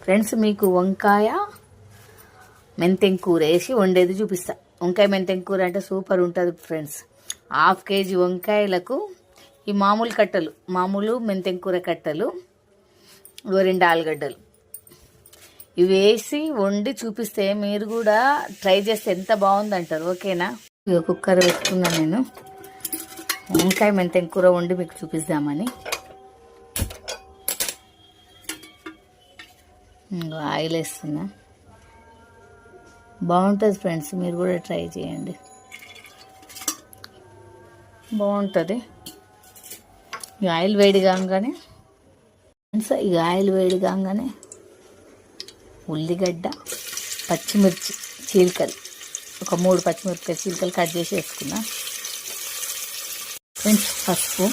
Friends, మీకు వంకాయ మెంతెం కూర వేసి వండేది చూపిస్తా. వంకాయ మెంతెం కూర అంటే సూపర్ ఉంటుంది ఫ్రెండ్స్. 1/2 kg వంకాయలకు ఈ మామూలు మెంతెం కూర కట్టలు, 2 ఆలుగడ్డలు ఇవి వేసి వండి చూపిస్తే మీరు కూడా ట్రై చేస్తే ఎంత బాగుందంటారు. ఓకేనా? ఇక కుక్కర్ పెట్టుకున్నాను నేను. వంకాయ మెంతెం కూర వండి మీకు చూపిద్దామని. ఆయిల్ వేస్తున్నా. బాగుంటుంది ఫ్రెండ్స్, మీరు కూడా ట్రై చేయండి, బాగుంటుంది. ఈ ఆయిల్ వేడి కాగానే ఉల్లిగడ్డ, పచ్చిమిర్చి చీలికలు, ఒక 3 పచ్చిమిరపకాయ చీలికలు కట్ చేసి వేసుకున్నా. ఫ్రెండ్స్, పసుపు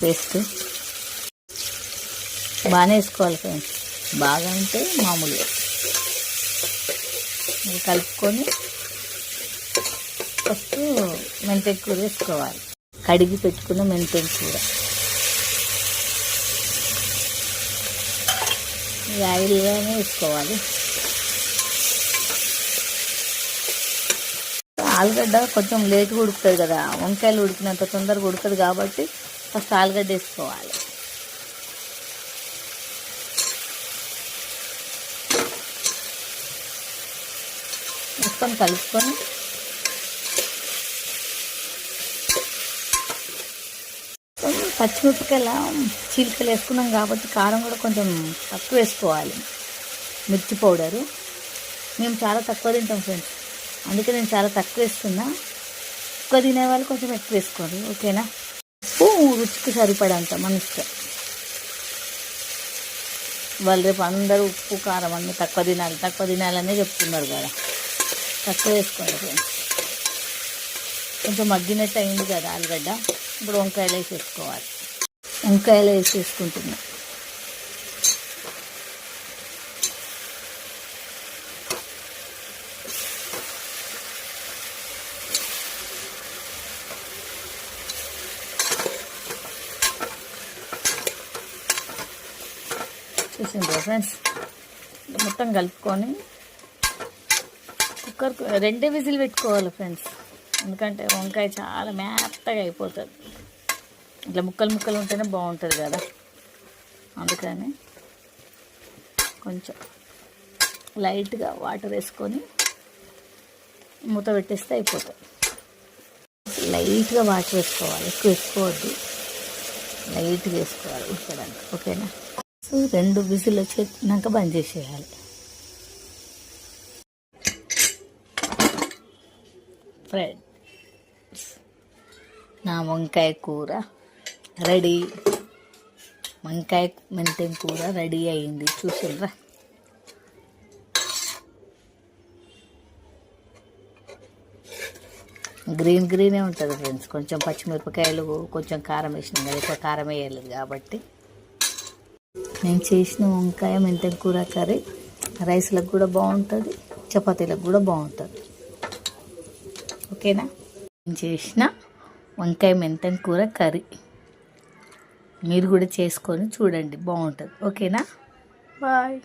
పేస్ట్ బాగానే వేసుకోవాలి ఫ్రెండ్స్, బాగా అంటే మామూలుగా కలుపుకొని ఫస్ట్ మెంతెం కూర వేసుకోవాలి. కడిగి పెట్టుకున్న మెంతెం కూర ఈ ఆయిల్గానే వేసుకోవాలి. ఆలుగడ్డ కొంచెం లేట్గా ఉడుకుతుంది కదా, వంకాయలు ఉడికినంత తొందరగా ఉడకదు కాబట్టి ఫస్ట్ ఆలుగడ్డ వేసుకోవాలి. వేసుకొని కలుపుకొని పచ్చిమిరపకాయల చీలికలు వేసుకున్నాం కాబట్టి కారం కూడా కొంచెం తక్కువ వేసుకోవాలి. మిర్చి పౌడరు మేము చాలా తక్కువ తింటాం ఫ్రెండ్స్, అందుకే నేను చాలా తక్కువ వేస్తున్నా. ఎక్కువ తినే వాళ్ళు కొంచెం ఎక్కువ వేసుకోండి. ఓకేనా? ఉప్పు రుచికి సరిపడంత మన ఇష్టం. వాళ్ళు రేపు అందరూ ఉప్పు కారం అన్నీ తక్కువ తినాలనే చెప్తున్నారు కదా, తక్కువ వేసుకోండి ఫ్రెండ్స్. కొంచెం మగ్గినట్టు అయింది కదా ఆలుగడ్డ, ఇప్పుడు వంకాయలు వేసేసుకోవాలి. వంకాయలు వేసేసుకుంటున్నా. చూసిండ్రా ఫ్రెండ్స్, మొత్తం కలుపుకొని కుక్కర్ 2 విజిల్ పెట్టుకోవాలి ఫ్రెండ్స్, ఎందుకంటే వంకాయ చాలా మెత్తగా అయిపోతుంది. ఇట్లా ముక్కలు ఉంటేనే బాగుంటుంది కదా, అందుకని కొంచెం లైట్గా వాటర్ వేసుకొని మూత పెట్టేస్తే అయిపోతుంది. లైట్గా వాటర్ వేసుకోవాలి, ఎక్కువ వేసుకోవద్దు, లైట్గా వేసుకోవాలి ఉడకడానికి. ఓకేనా? సో 2 విజిల్ వచ్చేనాక బంద్ చేసేయాలి. ఫ్రెండ్స్, నా వంకాయ కూర రెడీ. వంకాయ మెంతెం కూర రెడీ అయింది. చూసిర్రా? గ్రీనే ఉంటుంది ఫ్రెండ్స్. కొంచెం పచ్చిమిరపకాయలు, కొంచెం కారం వేసినాం కదా, ఎక్కువ కారం వేయలేదు కాబట్టి. నేను చేసిన వంకాయ మెంతెం కూర కర్రీ రైస్లకు కూడా బాగుంటుంది, చపాతీలకు కూడా బాగుంటుంది. ఓకేనా? నేను చేసిన వంకాయ మెంతెం కూర కర్రీ మీరు కూడా చేసుకొని చూడండి, బాగుంటుంది. ఓకేనా? బాయ్.